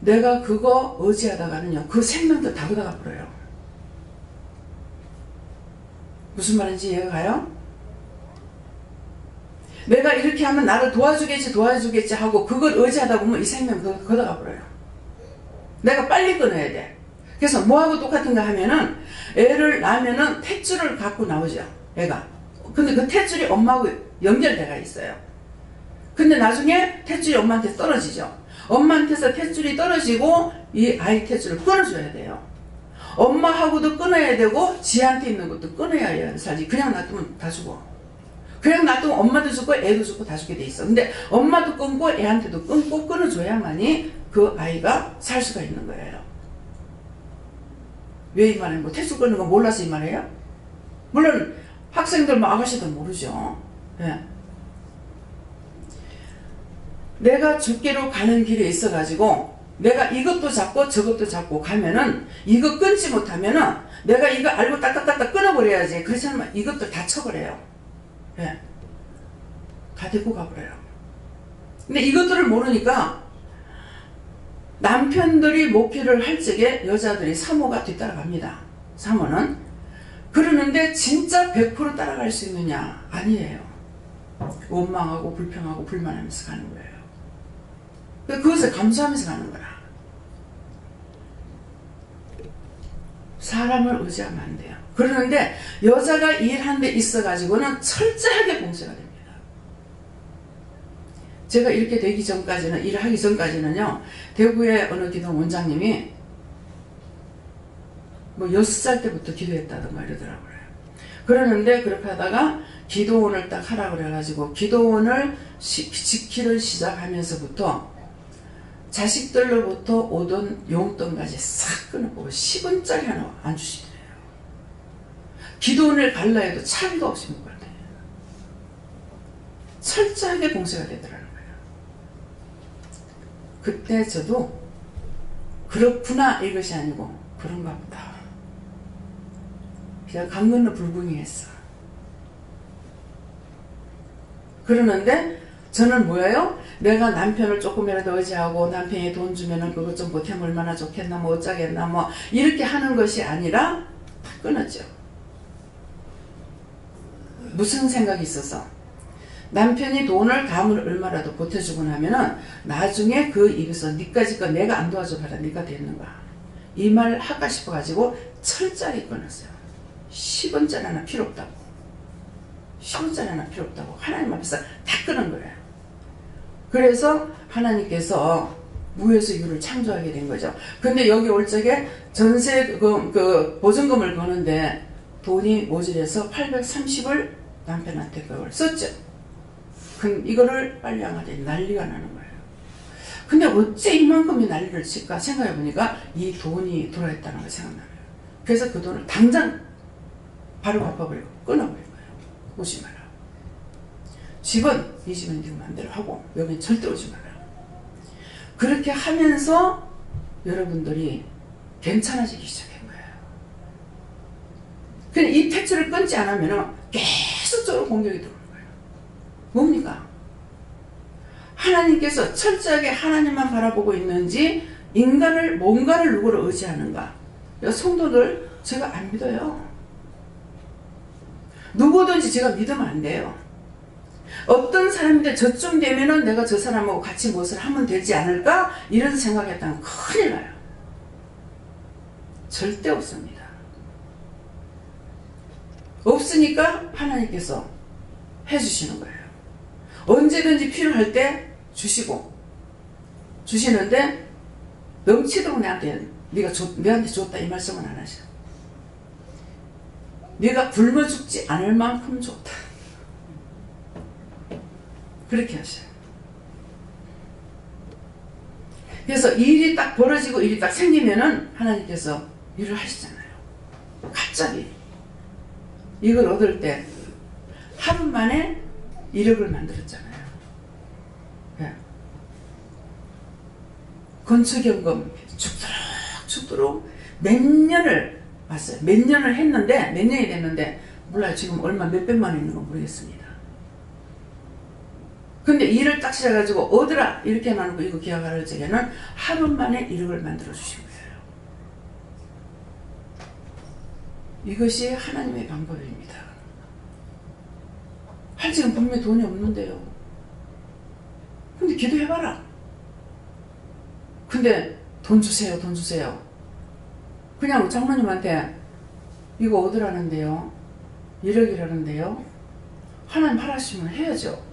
내가 그거 의지하다가는요 그 생명도 다 걷어가 버려요. 무슨 말인지 이해가 가요? 내가 이렇게 하면 나를 도와주겠지 하고 그걸 의지하다 보면 이 생명 걷어가 버려요. 내가 빨리 끊어야 돼. 그래서 뭐하고 똑같은가 하면은 애를 낳으면은 탯줄을 갖고 나오죠 애가. 근데 그 탯줄이 엄마하고 연결돼가 있어요. 근데 나중에 탯줄이 엄마한테 떨어지죠. 엄마한테서 탯줄이 떨어지고 이 아이 탯줄을 끊어줘야 돼요. 엄마하고도 끊어야 되고 지한테 있는 것도 끊어야 살지. 그냥 놔두면 다 죽어. 그냥 놔두면 엄마도 죽고 애도 죽고 다 죽게 돼 있어. 근데 엄마도 끊고 애한테도 끊고 끊어줘야만이 그 아이가 살 수가 있는 거예요. 왜 이 말이에요? 뭐 탯줄 끊는 거 몰라서 이 말이에요? 물론 학생들 뭐 아가씨들 모르죠. 예. 내가 죽기로 가는 길에 있어가지고 내가 이것도 잡고 저것도 잡고 가면은 이거 끊지 못하면은 내가 이거 알고 딱딱딱딱 끊어버려야지. 그렇지 않으면 이것도 다 쳐버려요. 예. 다 데리고 가버려요. 근데 이것들을 모르니까 남편들이 목회를 할 적에 여자들이 사모가 뒤따라갑니다. 사모는. 그러는데 진짜 100% 따라갈 수 있느냐? 아니에요. 원망하고 불평하고 불만하면서 가는 거예요. 그것을 감수하면서 가는 거라. 사람을 의지하면 안 돼요. 그러는데 여자가 일하는 데 있어가지고는 철저하게 봉쇄가 됩니다. 제가 이렇게 되기 전까지는, 일을 하기 전까지는요, 대구의 어느 기도 원장님이 뭐 6살 때부터 기도했다던가 이러더라고요. 그러는데 그렇게 하다가 기도원을 딱 하라 그래가지고 기도원을 지키를 시작하면서부터 자식들로부터 오던 용돈까지 싹 끊어보고 10원짜리 하나 안 주시더래요. 기도원을 갈라 해도 차비가 없이 못 간대요. 철저하게 봉쇄가 되더라는 거예요. 그때 저도 그렇구나 이것이 아니고 그런가 보다. 그냥 강 건너 불궁이했어. 그러는데 저는 뭐예요? 내가 남편을 조금이라도 의지하고 남편이 돈 주면은 그것 좀 보태면 얼마나 좋겠나 뭐 어쩌겠나 뭐 이렇게 하는 것이 아니라 다 끊었죠. 무슨 생각이 있어서 남편이 돈을 다음을 얼마라도 보태주고 나면은 나중에 그 입에서 니까지 거 내가 안 도와줘 봐라 니가 됐는가 이 말 할까 싶어가지고 철저하게 끊었어요. 10원짜리 하나 필요 없다고. 10원짜리 하나 필요 없다고 하나님 앞에서 다 끊은 거예요. 그래서 하나님께서 무에서 유를 창조하게 된 거죠. 근데 여기 올 적에 전세 그 보증금을 거는데 돈이 모자라서 830을 남편한테 그걸 썼죠. 그럼 이거를 빨리 안 하더니 난리가 나는 거예요. 근데 어째 이만큼이 난리를 칠까 생각해보니까 이 돈이 들어있다는 걸 생각나요. 그래서 그 돈을 당장 바로 갚아버리고 끊어버린 거예요. 오지 마라. 집은 이 집은 네가 마음대로 하고 여기는 절대 오지 마라. 그렇게 하면서 여러분들이 괜찮아지기 시작한 거예요. 근데 이 팩트를 끊지 않으면 계속적으로 공격이 들어오는 거예요. 뭡니까? 하나님께서 철저하게 하나님만 바라보고 있는지 인간을 뭔가를 누구를 의지하는가. 성도들 제가 안 믿어요. 누구든지 제가 믿으면 안 돼요. 어떤 사람인데 저쯤 되면은 내가 저 사람하고 같이 무엇을 하면 되지 않을까? 이런 생각했다면 큰일 나요. 절대 없습니다. 없으니까 하나님께서 해주시는 거예요. 언제든지 필요할 때 주시고 주시는데 넘치도록 내한테 내한테 줬다 이 말씀은 안 하셔. 네가 굶어 죽지 않을 만큼 줬다. 그렇게 하셔요. 그래서 일이 딱 벌어지고 일이 딱 생기면은 하나님께서 일을 하시잖아요. 갑자기 이걸 얻을 때 하루 만에 1억을 만들었잖아요. 네. 건축연금 죽도록 몇 년을 봤어요. 몇 년을 했는데 몇 년이 됐는데 몰라요. 지금 얼마 몇백만 원 있는 건 모르겠습니다. 근데 일을 딱 시작해가지고 얻으라 이렇게 나누고 이거 계약할 적에는 하루 만에 1억을 만들어 주신 거예요. 이것이 하나님의 방법입니다. 할 지금 분명히 돈이 없는데요. 근데 기도해봐라. 근데 돈 주세요, 돈 주세요. 그냥 장로님한테 이거 얻으라는데요. 1억이라는데요. 하나님 하라시면 해야죠.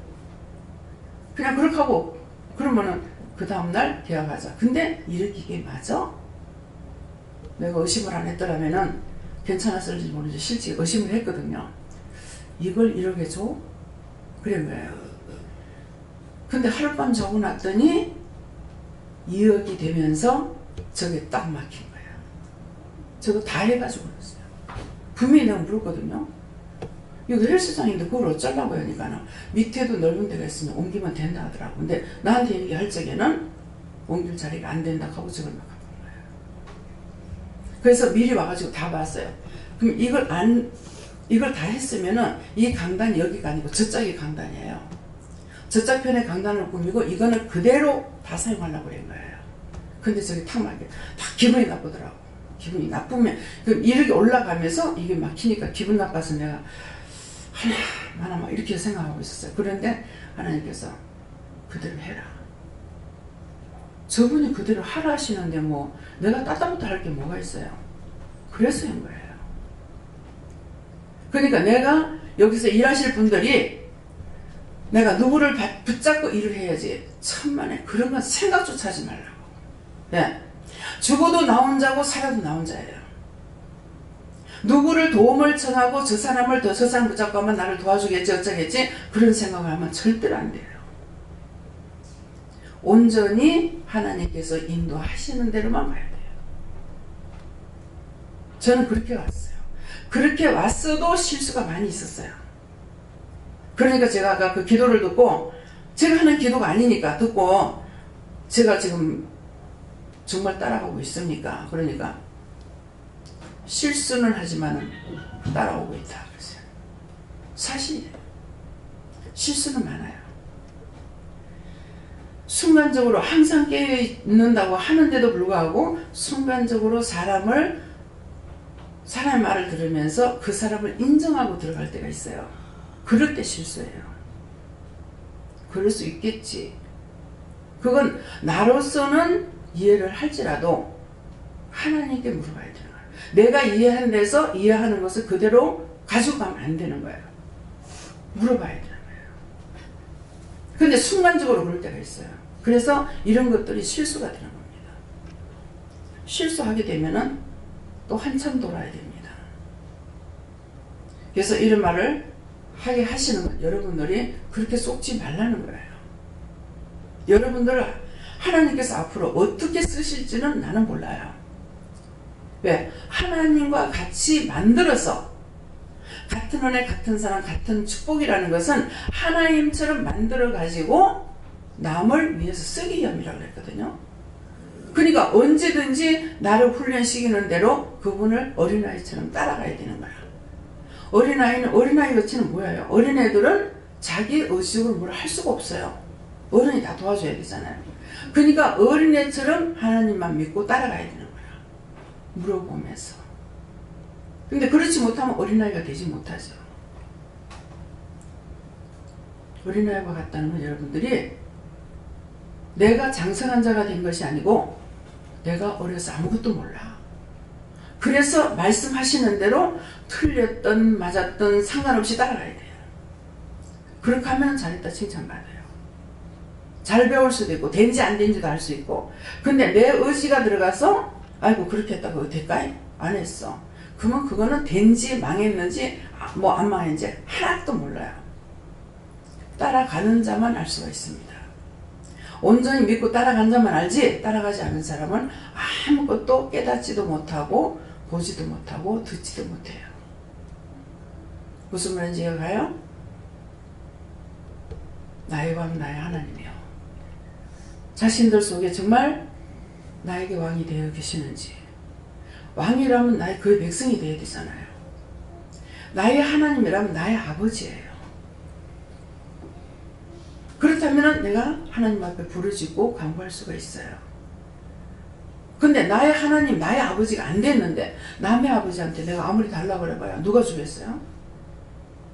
그냥 그렇게 하고 그러면은 그 다음날 계약하자. 근데 1억 이게 맞아? 내가 의심을 안 했더라면은 괜찮았을지 모르지 실제 의심을 했거든요. 이걸 1억에 줘? 그런 거예요. 근데 하룻밤 자고 났더니 2억이 되면서 저게 딱 막힌 거예요. 저거 다 해가지고 그랬어요. 분명히 내가 물었거든요. 이거 헬스장인데 그걸 어쩌려고 하니까 밑에도 넓은 데가 있으면 옮기면 된다 하더라고. 근데 나한테 얘기할 적에는 옮길 자리가 안 된다 하고 저걸 막 갚은 거예요. 그래서 미리 와가지고 다 봤어요. 그럼 이걸 다 했으면은 이 강단이 여기가 아니고 저짝이 강단이에요. 저짝 편에 강단을 꾸미고 이거는 그대로 다 사용하려고 그런 거예요. 근데 저기 탁 막혀. 다 기분이 나쁘더라고. 기분이 나쁘면 그럼 이렇게 올라가면서 이게 막히니까 기분 나빠서 내가 하나 막 이렇게 생각하고 있었어요. 그런데 하나님께서 그대로 해라. 저분이 그대로 하라 하시는데 뭐 내가 따따부터 할 게 뭐가 있어요. 그래서 한 거예요. 그러니까 내가 여기서 일하실 분들이 내가 누구를 붙잡고 일을 해야지. 천만에 그런 건 생각조차 하지 말라고. 네. 죽어도 나 혼자고 살아도 나 혼자예요. 누구를 도움을 청하고 저 사람을 저 사람 붙잡고 하면 나를 도와주겠지 어쩌겠지 그런 생각을 하면 절대로 안 돼요. 온전히 하나님께서 인도하시는 대로만 가야 돼요. 저는 그렇게 왔어요. 그렇게 왔어도 실수가 많이 있었어요. 그러니까 제가 아까 그 기도를 듣고 제가 하는 기도가 아니니까 듣고 제가 지금 정말 따라가고 있습니까? 그러니까 실수는 하지만 따라오고 있다. 그랬어요. 사실이에요. 실수는 많아요. 순간적으로 항상 깨어있는다고 하는데도 불구하고 순간적으로 사람의 말을 들으면서 그 사람을 인정하고 들어갈 때가 있어요. 그럴 때 실수예요. 그럴 수 있겠지. 그건 나로서는 이해를 할지라도 하나님께 물어봐야 되는 거예요. 내가 이해한 데서 이해하는 것을 그대로 가지고 가면 안 되는 거예요. 물어봐야 되는 거예요. 근데 순간적으로 그럴 때가 있어요. 그래서 이런 것들이 실수가 되는 겁니다. 실수하게 되면은 또 한참 돌아야 됩니다. 그래서 이런 말을 하게 하시는 건 여러분들이 그렇게 속지 말라는 거예요. 여러분들 하나님께서 앞으로 어떻게 쓰실지는 나는 몰라요. 왜? 하나님과 같이 만들어서 같은 은혜 같은 사랑 같은 축복이라는 것은 하나님처럼 만들어 가지고 남을 위해서 쓰기 위함이라고 그랬거든요. 그러니까 언제든지 나를 훈련시키는 대로 그분을 어린아이처럼 따라가야 되는 거야. 어린아이 같이는 뭐예요? 어린애들은 자기 의식으로 뭘 할 수가 없어요. 어른이 다 도와줘야 되잖아요. 그러니까 어린애처럼 하나님만 믿고 따라가야 되는 거야. 물어보면서. 근데 그렇지 못하면 어린아이가 되지 못하죠. 어린아이와 같다는 건 여러분들이 내가 장성한 자가 된 것이 아니고 내가 어려서 아무것도 몰라. 그래서 말씀하시는 대로 틀렸던 맞았던 상관없이 따라가야 돼요. 그렇게 하면 잘했다 칭찬받아요. 잘 배울 수도 있고 된지 안 된지도 알 수 있고. 근데 내 의지가 들어가서 아이고 그렇게 했다고 될까요? 안 했어. 그러면 그거는 된지 망했는지 뭐 안 망했는지 하나도 몰라요. 따라가는 자만 알 수가 있습니다. 온전히 믿고 따라간 자만 알지 따라가지 않은 사람은 아무것도 깨닫지도 못하고 보지도 못하고 듣지도 못해요. 무슨 말인지 이해가요? 나의 왕 나의 하나님이요. 자신들 속에 정말 나에게 왕이 되어 계시는지. 왕이라면 나의 그의 백성이 되어야 되잖아요. 나의 하나님이라면 나의 아버지예요. 그렇다면 내가 하나님 앞에 부르짖고 간구할 수가 있어요. 근데 나의 하나님, 나의 아버지가 안 됐는데 남의 아버지한테 내가 아무리 달라고 그래봐야 누가 주겠어요?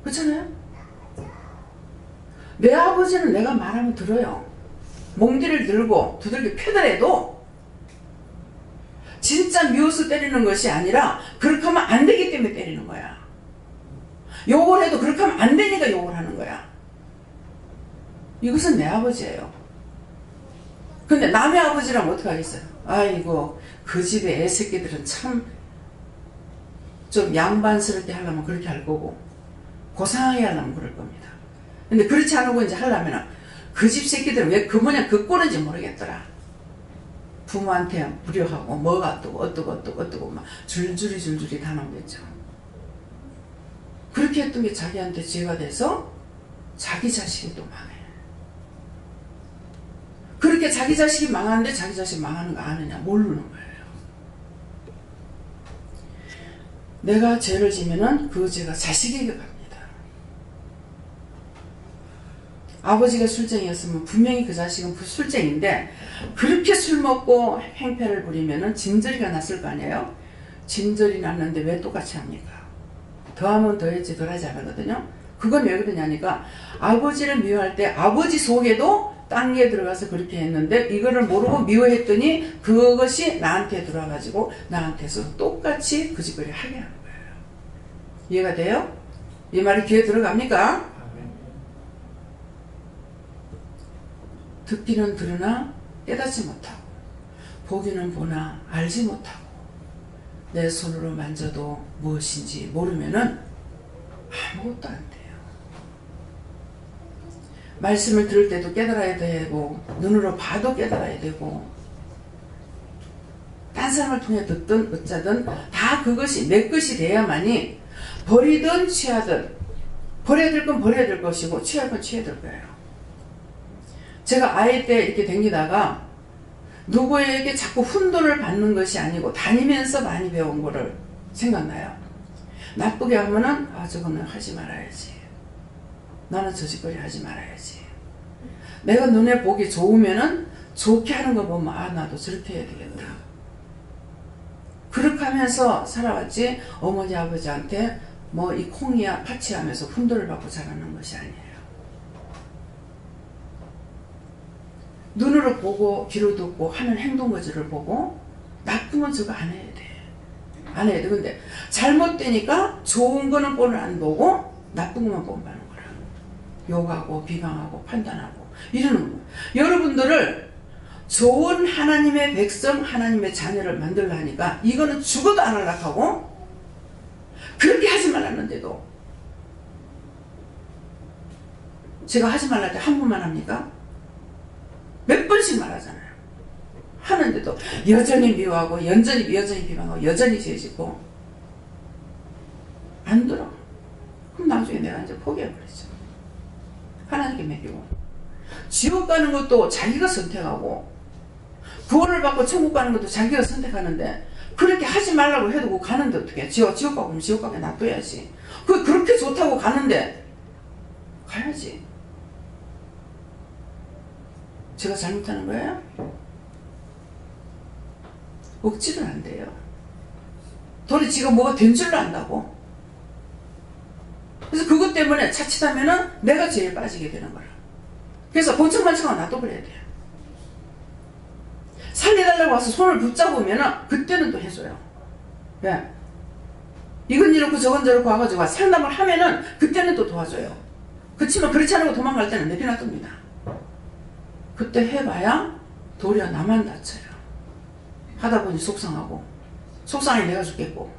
그렇잖아요? 내 아버지는 내가 말하면 들어요. 몽디를 들고 두들겨 패더라도 진짜 미워서 때리는 것이 아니라 그렇게 하면 안 되기 때문에 때리는 거야. 욕을 해도 그렇게 하면 안 되니까 욕을 하는 거야. 이것은 내 아버지예요. 근데 남의 아버지라면 어떻게 하겠어요? 아이고 그 집의 애새끼들은 참 좀 양반스럽게 하려면 그렇게 할 거고 고상하게 하려면 그럴 겁니다. 근데 그렇지 않고 이제 하려면 그 집 새끼들은 왜 그 모양 그 꼴인지 모르겠더라. 부모한테 무료하고 뭐가 어떠고 막 줄줄이 다 나오겠죠. 그렇게 했던 게 자기한테 죄가 돼서 자기 자식이 또 망해. 그렇게 자기 자식이 망하는데 자기 자식 망하는 거 아느냐 모르는 거예요. 내가 죄를 지면은 그 죄가 자식에게 갑니다. 아버지가 술쟁이였으면 분명히 그 자식은 술쟁인데 그렇게 술 먹고 행패를 부리면은 진저리가 났을 거 아니에요? 진저리 났는데 왜 똑같이 합니까? 더하면 더했지 덜하지 않거든요. 그건 왜 그러냐니까 아버지를 미워할 때 아버지 속에도 땅에 들어가서 그렇게 했는데 이거를 모르고 미워했더니 그것이 나한테 들어와가지고 나한테서 똑같이 그 짓거리 하게 하는 거예요. 이해가 돼요? 이 말이 귀에 들어갑니까? 듣기는 들으나 깨닫지 못하고 보기는 보나 알지 못하고 내 손으로 만져도 무엇인지 모르면은 아무것도 안 돼요. 말씀을 들을 때도 깨달아야 되고 눈으로 봐도 깨달아야 되고 딴 사람을 통해 듣든 어쩌든 다 그것이 내 것이 돼야만이 버리든 취하든 버려야 될 건 버려야 될 것이고 취할 건 취해야 될 거예요. 제가 아이 때 이렇게 댕기다가 누구에게 자꾸 훈도를 받는 것이 아니고 다니면서 많이 배운 거를 생각나요. 나쁘게 하면은 저거는 하지 말아야지. 나는 저 짓거리 하지 말아야지. 내가 눈에 보기 좋으면은 좋게 하는 거 보면 나도 저렇게 해야 되겠다. 그렇게 하면서 살아왔지 어머니 아버지한테 뭐 이 콩이야 파치 하면서 훈도를 받고 자라는 것이 아니에요. 눈으로 보고 귀로 듣고 하는 행동 거지를 보고 나쁘면 저거 안 해야 돼. 안 해야 돼. 근데 잘못되니까 좋은 거는 꼴을 안 보고 나쁜 것만 본다는 거라. 욕하고 비방하고 판단하고 이러는 거예요. 여러분들을 좋은 하나님의 백성 하나님의 자녀를 만들려 하니까 이거는 죽어도 안 하려고 하고 그렇게 하지 말랐는데도 제가 하지 말랄 때 한 번만 합니까? 몇 번씩 말하잖아요. 하는데도 여전히 미워하고 여전히 비방하고 여전히 죄짓고 안 들어. 그럼 나중에 내가 이제 포기해버리죠. 하나님께 맡기고 지옥 가는 것도 자기가 선택하고 구원을 받고 천국 가는 것도 자기가 선택하는데 그렇게 하지 말라고 해도 가는데 어떻게 지옥 가고 그러면 지옥 가게 놔둬야지. 그렇게 좋다고 가는데 가야지. 제가 잘못하는 거예요? 억지로 안 돼요. 도리 지가 뭐가 된 줄로 안다고. 그래서 그것 때문에 자칫하면은 내가 제일 빠지게 되는 거라. 그래서 본청반청은 놔둬버려야 돼요. 살려달라고 와서 손을 붙잡으면은 그때는 또 해줘요. 왜? 이건 이렇고 저건 저렇고 와가지고 상담을 하면은 그때는 또 도와줘요. 그렇지만 그렇지 않고 도망갈 때는 내비놔둡니다. 그때 해봐야 도리어 나만 다쳐요. 하다 보니 속상하고 속상해 내가 죽겠고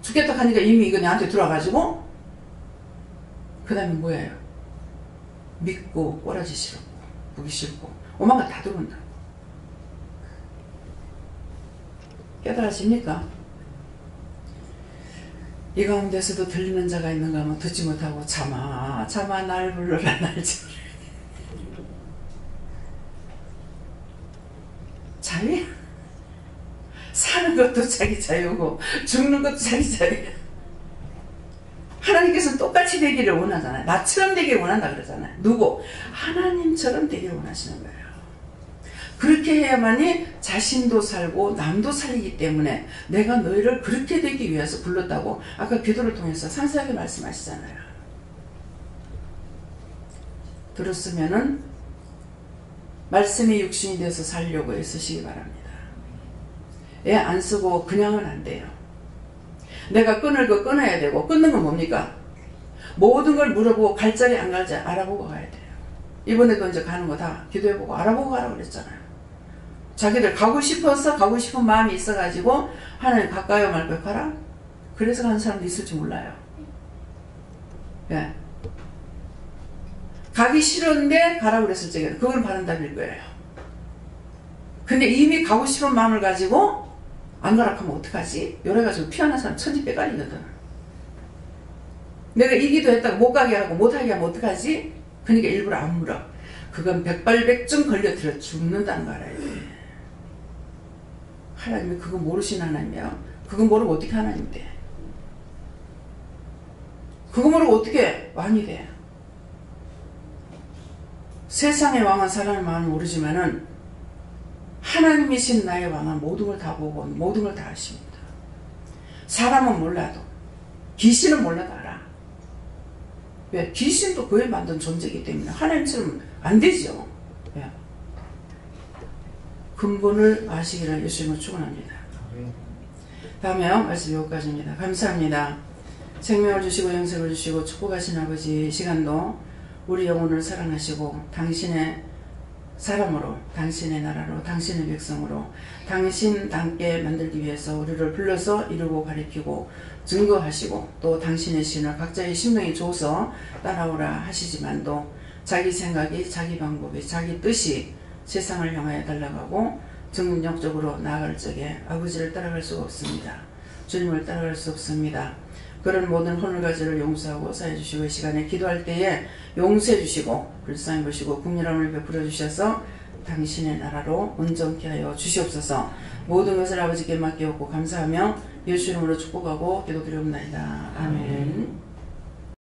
죽겠다 하니까 이미 이거 내한테 들어와가지고 그 다음에 뭐예요? 믿고 꼬라지 싫고 보기 싫고 오만가 다 들어온다. 깨달으십니까? 이 가운데서도 들리는 자가 있는가 하면 듣지 못하고 참아 날 불러라 날 지으라. 자유? 사는 것도 자기 자유고 죽는 것도 자기 자유야. 하나님께서는 똑같이 되기를 원하잖아요. 나처럼 되기를 원한다 그러잖아요. 누구? 하나님처럼 되기를 원하시는 거예요. 그렇게 해야만이 자신도 살고 남도 살리기 때문에 내가 너희를 그렇게 되기 위해서 불렀다고 아까 기도를 통해서 상세하게 말씀하시잖아요. 들었으면은 말씀이 육신이 돼서 살려고 애쓰시기 바랍니다. 애 안 쓰고 그냥은 안 돼요. 내가 끊을 거 끊어야 되고 끊는 건 뭡니까? 모든 걸 물어보고 갈 자리 안 갈 자리 알아보고 가야 돼요. 이번에도 이제 가는 거 다 기도해보고 알아보고 가라고 그랬잖아요. 자기들 가고 싶어서 가고 싶은 마음이 있어가지고 하나님 갈까요 말까요 가라? 그래서 가는 사람도 있을지 몰라요. 예. 가기 싫은데 가라고 그랬을 적에 그건 바른 답일 거예요. 근데 이미 가고 싶은 마음을 가지고 안 가라고 하면 어떡하지? 이래가지고 피하는 사람 천지빼갈이거든. 내가 이 기도했다가 못 가게 하고 못하게 하면 어떡하지? 그러니까 일부러 안 물어. 그건 백발백중 걸려들어 죽는다는 거 알아야 돼. 하나님이 그거 모르신 하나님이야. 그거 모르고 어떻게 하나님 돼? 그거 모르고 어떻게 왕이 돼? 세상의 왕은 사람의 마음을 모르지만은 하나님이신 나의 왕은 모든 걸 다 보고 모든 걸 다 아십니다. 사람은 몰라도 귀신은 몰라도 알아. 왜? 귀신도 그에 만든 존재이기 때문에 하나님처럼 안 되죠. 왜? 근본을 아시기를 예수님을 축원합니다. 다음에요. 말씀 여기까지입니다. 감사합니다. 생명을 주시고 영생을 주시고 축복하신 아버지, 이 시간도 우리 영혼을 사랑하시고 당신의 사람으로, 당신의 나라로, 당신의 백성으로 당신 닮게 만들기 위해서 우리를 불러서 이루고 가리키고 증거하시고 또 당신의 신을 각자의 심령이 줘서 따라오라 하시지만도 자기 생각이, 자기 방법이, 자기 뜻이 세상을 향하여 달려가고 정력적으로 나아갈 적에 아버지를 따라갈 수가 없습니다. 주님을 따라갈 수 없습니다. 그런 모든 혼을가지를 용서하고 사해주시고 이 시간에 기도할 때에 용서해 주시고 불쌍히 보시고 국률함을 베풀어 주셔서 당신의 나라로 온전케 하여 주시옵소서. 모든 것을 아버지께 맡기옵고 감사하며 예수 이름으로 축복하고 기도드리옵나이다. 아멘.